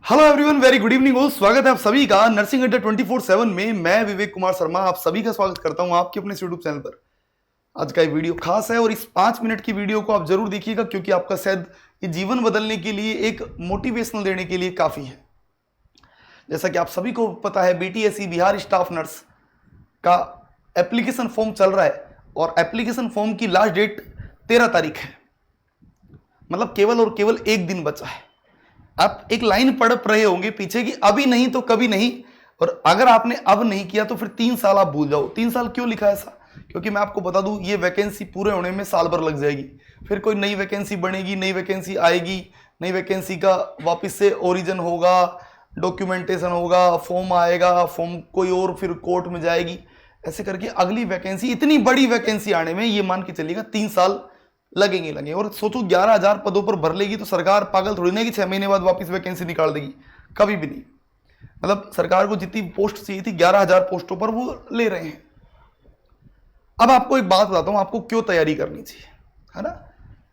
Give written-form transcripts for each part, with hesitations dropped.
Hello everyone, very good evening हो। स्वागत है आप सभी का नर्सिंग अड्डा 24/7 में। मैं विवेक कुमार शर्मा आप सभी का स्वागत करता हूं आपके अपने यूट्यूब चैनल पर। आज का ये वीडियो खास है और इस 5 मिनट की वीडियो को आप जरूर देखिएगा, क्योंकि आपका शायद ये जीवन बदलने के लिए, एक मोटिवेशनल देने के लिए काफी है। जैसा कि आप सभी को पता है, बीटीएससी बिहार स्टाफ नर्स का एप्लीकेशन फॉर्म चल रहा है और एप्लीकेशन फॉर्म की लास्ट डेट 13 तारीख है। मतलब केवल और केवल एक दिन बचा है। आप एक लाइन पढ़ रहे होंगे पीछे की, अभी नहीं तो कभी नहीं। और अगर आपने अब नहीं किया तो फिर 3 साल आप भूल जाओ। 3 साल क्यों लिखा है ऐसा? क्योंकि मैं आपको बता दूं, ये वैकेंसी पूरे होने में साल भर लग जाएगी। फिर कोई नई वैकेंसी बनेगी, नई वैकेंसी आएगी, नई वैकेंसी का वापस से ओरिजिन होगा, डॉक्यूमेंटेशन होगा, फॉर्म आएगा, फॉर्म कोई और फिर कोर्ट में जाएगी। ऐसे करके अगली वैकेंसी, इतनी बड़ी वैकेंसी आने में ये मान के चलिएगा 3 साल लगेंगे। और सोचो 11,000 पदों पर भर लेगी तो सरकार पागल थोड़ी ना कि 6 महीने बाद वापस वैकेंसी निकाल देगी, कभी भी नहीं। मतलब सरकार को जितनी पोस्ट चाहिए थी 11,000 पोस्टों पर वो ले रहे हैं। अब आपको एक बात बताता हूं, आपको क्यों तैयारी करनी चाहिए, है ना।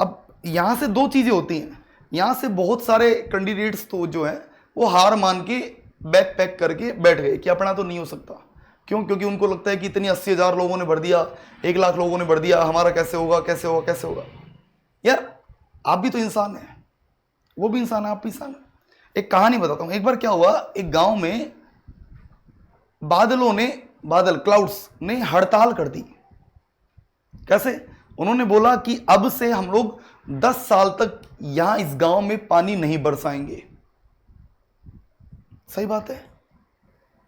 अब यहां से 2 चीजें होती हैं। यहां से बहुत सारे कैंडिडेट्स तो जो है वो हार मान के बैग पैक करके बैठ गए कि अपना तो नहीं हो सकता। क्यों? क्योंकि उनको लगता है कि इतनी 80,000 लोगों ने भर दिया, 1 लाख लोगों ने भर दिया, हमारा कैसे होगा, कैसे होगा, कैसे होगा। यार आप भी तो इंसान हैं, वो भी इंसान है, आप भी इंसान है। एक कहानी बताता हूं। एक बार क्या हुआ, एक गांव में क्लाउड्स ने हड़ताल कर दी। कैसे? उन्होंने बोला कि अब से हम लोग 10 साल तक यहां इस गांव में पानी नहीं बरसाएंगे। सही बात है।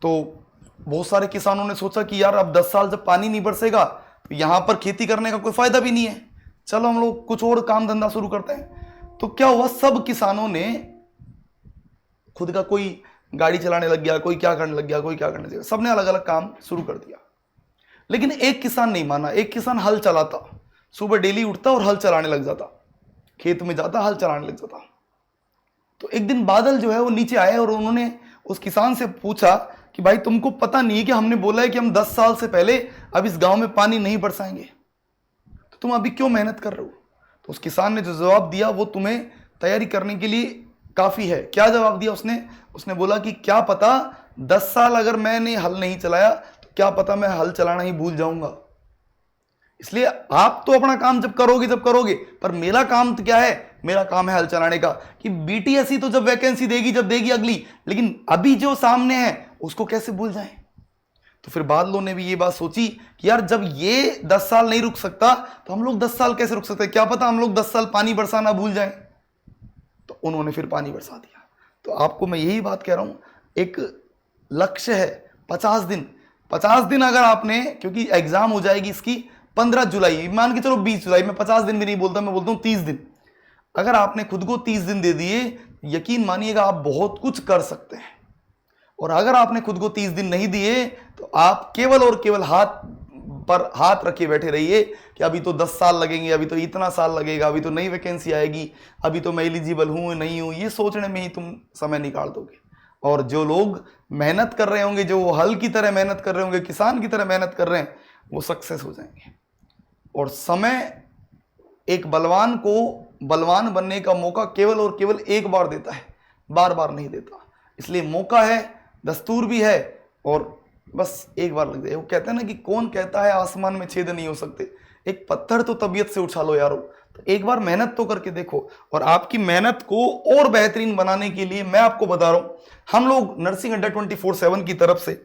तो बहुत सारे किसानों ने सोचा कि यार अब 10 साल जब पानी नहीं बरसेगा तो यहां पर खेती करने का कोई फायदा भी नहीं है, चलो हम लोग कुछ और काम धंधा शुरू करते हैं। तो क्या हुआ, सब किसानों ने खुद का, कोई गाड़ी चलाने लग गया, कोई क्या करने लग गया, कोई क्या करने लग गया, सबने अलग अलग काम शुरू कर दिया। लेकिन एक किसान नहीं माना। एक किसान हल चलाता, सुबह डेली उठता और हल चलाने लग जाता, खेत में जाता, हल चलाने लग जाता। तो एक दिन बादल जो है वो नीचे आए और उन्होंने उस किसान से पूछा कि भाई तुमको पता नहीं है कि हमने बोला है कि हम 10 साल से पहले अब इस गांव में पानी नहीं बरसाएंगे, तो तुम अभी क्यों मेहनत कर रहे हो? तो उस किसान ने जो जवाब दिया वो तुम्हें तैयारी करने के लिए काफी है। क्या जवाब दिया उसने बोला कि क्या पता 10 साल अगर मैंने हल नहीं चलाया तो क्या पता मैं हल चलाना ही भूल जाऊंगा। इसलिए आप तो अपना काम जब करोगे, पर मेरा काम तो क्या है? मेरा काम है हल चलाने का। कि बीटीएससी तो जब वैकेंसी देगी, जब देगी अगली, लेकिन अभी जो सामने है उसको कैसे भूल जाएं। तो फिर बादलों ने भी ये बात सोची कि यार जब ये 10 साल नहीं रुक सकता तो हम लोग 10 साल कैसे रुक सकते हैं? क्या पता हम लोग 10 साल पानी बरसाना भूल जाएं। तो उन्होंने फिर पानी बरसा दिया। तो आपको मैं यही बात कह रहा हूं, एक लक्ष्य है 50 दिन। 50 दिन अगर आपने, क्योंकि एग्जाम हो जाएगी इसकी 15 जुलाई, मान के चलो 20 जुलाई, मैं 50 दिन भी नहीं बोलता, मैं बोलता हूं 30 दिन। अगर आपने खुद को 30 दिन दे दिए, यकीन मानिएगा आप बहुत कुछ कर सकते हैं। और अगर आपने खुद को 30 दिन नहीं दिए तो आप केवल और केवल हाथ पर हाथ रखे बैठे रहिए कि अभी तो 10 साल लगेंगे, अभी तो इतना साल लगेगा, अभी तो नई वैकेंसी आएगी, अभी तो मैं एलिजिबल हूं नहीं हूं। ये सोचने में ही तुम समय निकाल दोगे। और जो लोग मेहनत कर रहे होंगे, जो हल की तरह मेहनत कर रहे होंगे, किसान की तरह मेहनत कर रहे हैं, वो सक्सेस हो जाएंगे। और समय एक बलवान को बलवान बनने का मौका केवल और केवल एक बार देता है, बार बार नहीं देता। इसलिए मौका है, दस्तूर भी है, और बस एक बार लग जाए। वो कहते हैं ना कि कौन कहता है आसमान में छेद नहीं हो सकते। एक पत्थर तो तबीयत से उछालो यारो। तो एक बार मेहनत तो करके देखो। और आपकी मेहनत को और बेहतरीन बनाने के लिए मैं आपको बता रहा हूं, हम लोग नर्सिंग अड्डा 24/7 की तरफ से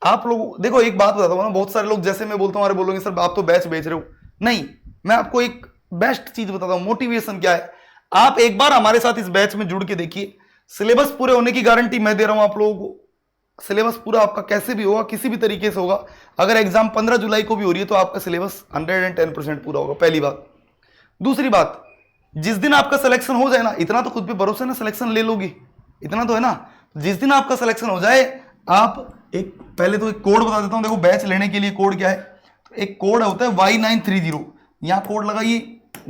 आप लोग देखो, एक बात बताता हूं ना, बहुत सारे लोग जैसे मैं बोलता हूं अरे बोलोगे सर आप तो बैच बेच रहे हो। नहीं, मैं आपको एक बेस्ट चीज बताता हूं। मोटिवेशन क्या है, आप एक बार हमारे साथ इस बैच में जुड़ के देखिए। सिलेबस पूरे होने की गारंटी मैं दे रहा हूं आप लोगों को। सिलेबस पूरा आपका कैसे भी होगा, किसी भी तरीके से होगा। अगर एग्जाम 15 जुलाई को भी हो रही है तो आपका सिलेबस 110% पूरा होगा, पहली बात। दूसरी बात, जिस दिन आपका सिलेक्शन हो जाए ना, इतना तो खुद पे भरोसा है ना, सिलेक्शन ले लोगी, इतना तो है ना। जिस दिन आपका सिलेक्शन हो जाए, आप एक पहले तो एक कोड बता देता हूं। देखो बैच लेने के लिए कोड क्या है, तो एक कोड होता है Y930। यहां कोड लगाइए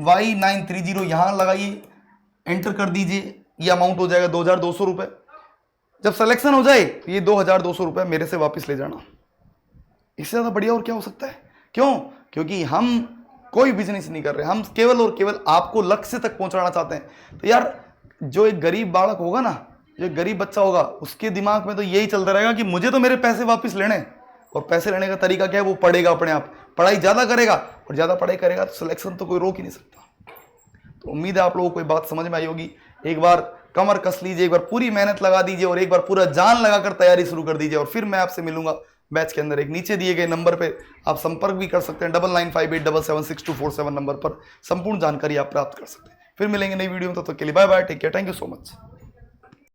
Y930, यहां लगाइए, एंटर कर दीजिए, ये अमाउंट हो जाएगा 2,200 रुपए। जब सिलेक्शन हो जाए तो ये 2,200 रुपए मेरे से वापस ले जाना। इससे ज्यादा बढ़िया और क्या हो सकता है? क्यों? क्योंकि हम कोई बिजनेस नहीं कर रहे, हम केवल और केवल आपको लक्ष्य तक पहुंचाना चाहते हैं। तो यार जो एक गरीब बालक होगा ना, जो गरीब बच्चा होगा उसके दिमाग में तो यही चलता रहेगा कि मुझे तो मेरे पैसे वापस लेने हैं। और पैसे लेने का तरीका क्या है, वो पढ़ेगा अपने आप, पढ़ाई ज़्यादा करेगा, और ज़्यादा पढ़ाई करेगा तो सिलेक्शन तो कोई रोक ही नहीं सकता। तो उम्मीद है आप लोगों को कोई बात समझ में आई होगी। एक बार कमर कस लीजिए, एक बार पूरी मेहनत लगा दीजिए, और एक बार पूरा जान लगाकर तैयारी शुरू कर दीजिए। और फिर मैं आपसे मिलूंगा बैच के अंदर। एक नीचे दिए गए नंबर पे आप संपर्क भी कर सकते हैं, 9958776247 नंबर पर संपूर्ण जानकारी आप प्राप्त कर सकते हैं। फिर मिलेंगे नई वीडियो में, तब तक के लिए bye bye, take care, thank you so much.